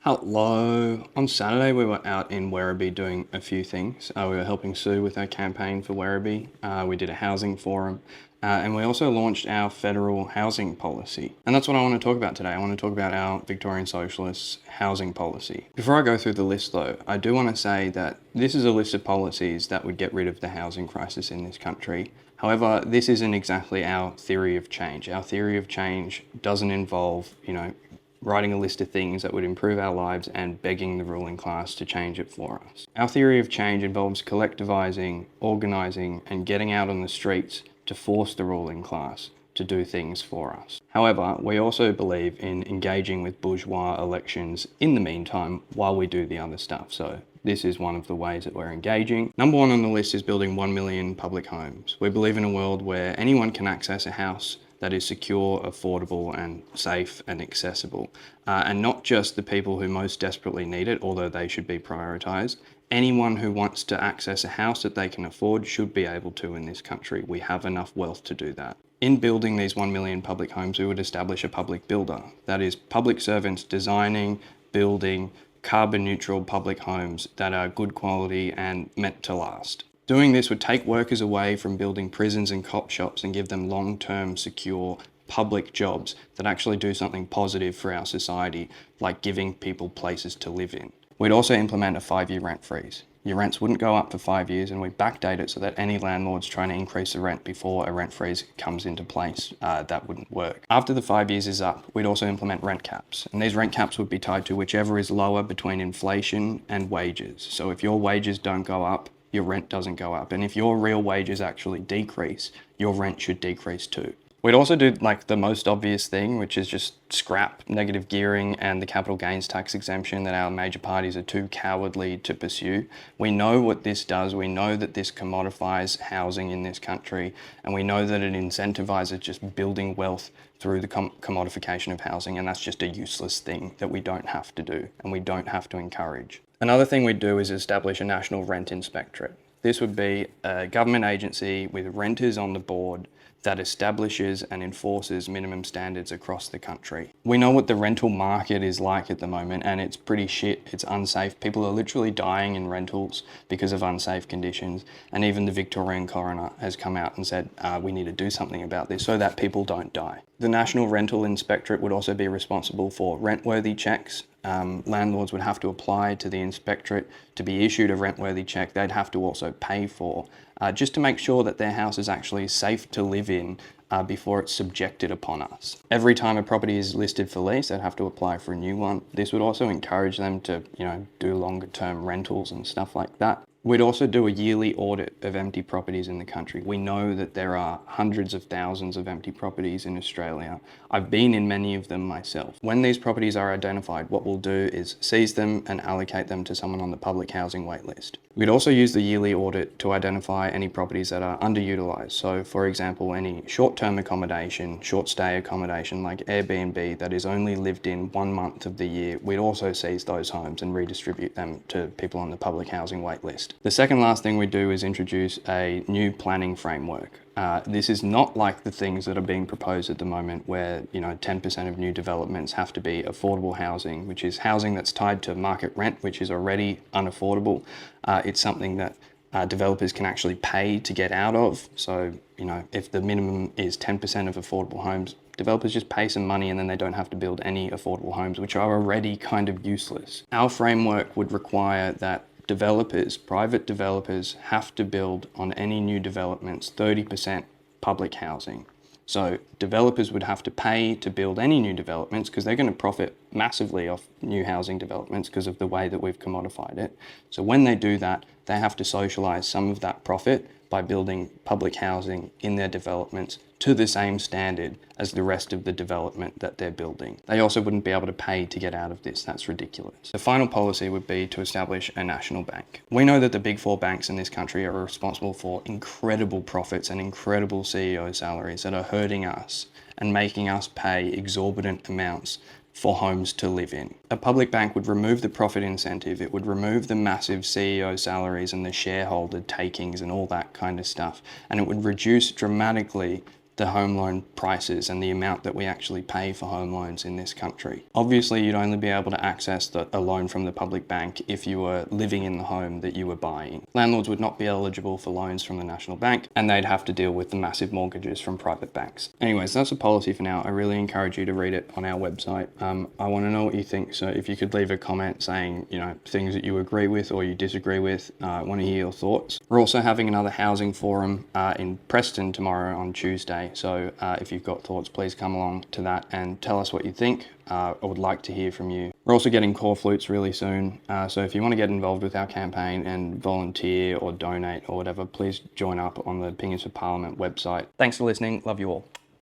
Hello. On Saturday, we were out in Werribee doing a few things. We were helping Sue with her campaign for Werribee. We did a housing forum. And we also launched our federal housing policy. And that's what I want to talk about today. I want to talk about our Victorian Socialists housing policy. Before I go through the list though, I do want to say that this is a list of policies that would get rid of the housing crisis in this country. However, this isn't exactly our theory of change. Our theory of change doesn't involve, writing a list of things that would improve our lives and begging the ruling class to change it for us. Our theory of change involves collectivising, organising, and getting out on the streets to force the ruling class to do things for us. However, we also believe in engaging with bourgeois elections in the meantime while we do the other stuff. So this is one of the ways that we're engaging. Number one on the list is building 1 million public homes. We believe in a world where anyone can access a house that is secure, affordable, and safe and accessible. And not just the people who most desperately need it, although they should be prioritised. Anyone who wants to access a house that they can afford should be able to in this country. We have enough wealth to do that. In building these 1 million public homes, we would establish a public builder. That is, public servants designing, building, carbon neutral public homes that are good quality and meant to last. Doing this would take workers away from building prisons and cop shops and give them long-term, secure, public jobs that actually do something positive for our society, like giving people places to live in. We'd also implement a 5-year rent freeze. Your rents wouldn't go up for 5 years, and we backdate it so that any landlords trying to increase the rent before a rent freeze comes into place, that wouldn't work. After the 5 years is up, we'd also implement rent caps, and these rent caps would be tied to whichever is lower between inflation and wages. So if your wages don't go up, your rent doesn't go up. And if your real wages actually decrease, your rent should decrease too. We'd also do like the most obvious thing, which is just scrap negative gearing and the capital gains tax exemption that our major parties are too cowardly to pursue. We know what this does. We know that this commodifies housing in this country, and we know that it incentivizes just building wealth through the commodification of housing, and that's just a useless thing that we don't have to do and we don't have to encourage. Another thing we'd do is establish a national rent inspectorate. This would be a government agency with renters on the board that establishes and enforces minimum standards across the country. We know what the rental market is like at the moment, and it's pretty shit. It's unsafe. People are literally dying in rentals because of unsafe conditions, and even the Victorian coroner has come out and said we need to do something about this so that people don't die. The National Rental Inspectorate would also be responsible for rent-worthy checks. Landlords would have to apply to the inspectorate to be issued a rent-worthy check they'd have to also pay for, just to make sure that their house is actually safe to live in before it's subjected upon us. Every time a property is listed for lease, they'd have to apply for a new one. This would also encourage them to, do longer-term rentals and stuff like that. We'd also do a yearly audit of empty properties in the country. We know that there are hundreds of thousands of empty properties in Australia. I've been in many of them myself. When these properties are identified, what we'll do is seize them and allocate them to someone on the public housing waitlist. We'd also use the yearly audit to identify any properties that are underutilised. So, for example, any short-term accommodation, short-stay accommodation like Airbnb that is only lived in 1 month of the year, we'd also seize those homes and redistribute them to people on the public housing waitlist. The second last thing we do is introduce a new planning framework. This is not like the things that are being proposed at the moment where, 10% of new developments have to be affordable housing, which is housing that's tied to market rent, which is already unaffordable. It's something that developers can actually pay to get out of. So, if the minimum is 10% of affordable homes, developers just pay some money and then they don't have to build any affordable homes, which are already kind of useless. Our framework would require that private developers have to build on any new developments 30% public housing. So developers would have to pay to build any new developments because they're going to profit massively off new housing developments because of the way that we've commodified it. So when they do that, they have to socialise some of that profit by building public housing in their developments to the same standard as the rest of the development that they're building. They also wouldn't be able to pay to get out of this. That's ridiculous. The final policy would be to establish a national bank. We know that the big four banks in this country are responsible for incredible profits and incredible CEO salaries that are hurting us and making us pay exorbitant amounts for homes to live in. A public bank would remove the profit incentive, it would remove the massive CEO salaries and the shareholder takings and all that kind of stuff, and it would reduce dramatically the home loan prices and the amount that we actually pay for home loans in this country. Obviously, you'd only be able to access a loan from the public bank if you were living in the home that you were buying. Landlords would not be eligible for loans from the National Bank, and they'd have to deal with the massive mortgages from private banks. Anyways, that's a policy for now. I really encourage you to read it on our website. I want to know what you think, so if you could leave a comment saying, things that you agree with or you disagree with, I want to hear your thoughts. We're also having another housing forum in Preston tomorrow on Tuesday, so if you've got thoughts, please come along to that and tell us what you think. I would like to hear from you. We're also getting core flutes really soon, so if you want to get involved with our campaign and volunteer or donate or whatever, please join up on the Opinions for Parliament website. Thanks for listening. Love you all.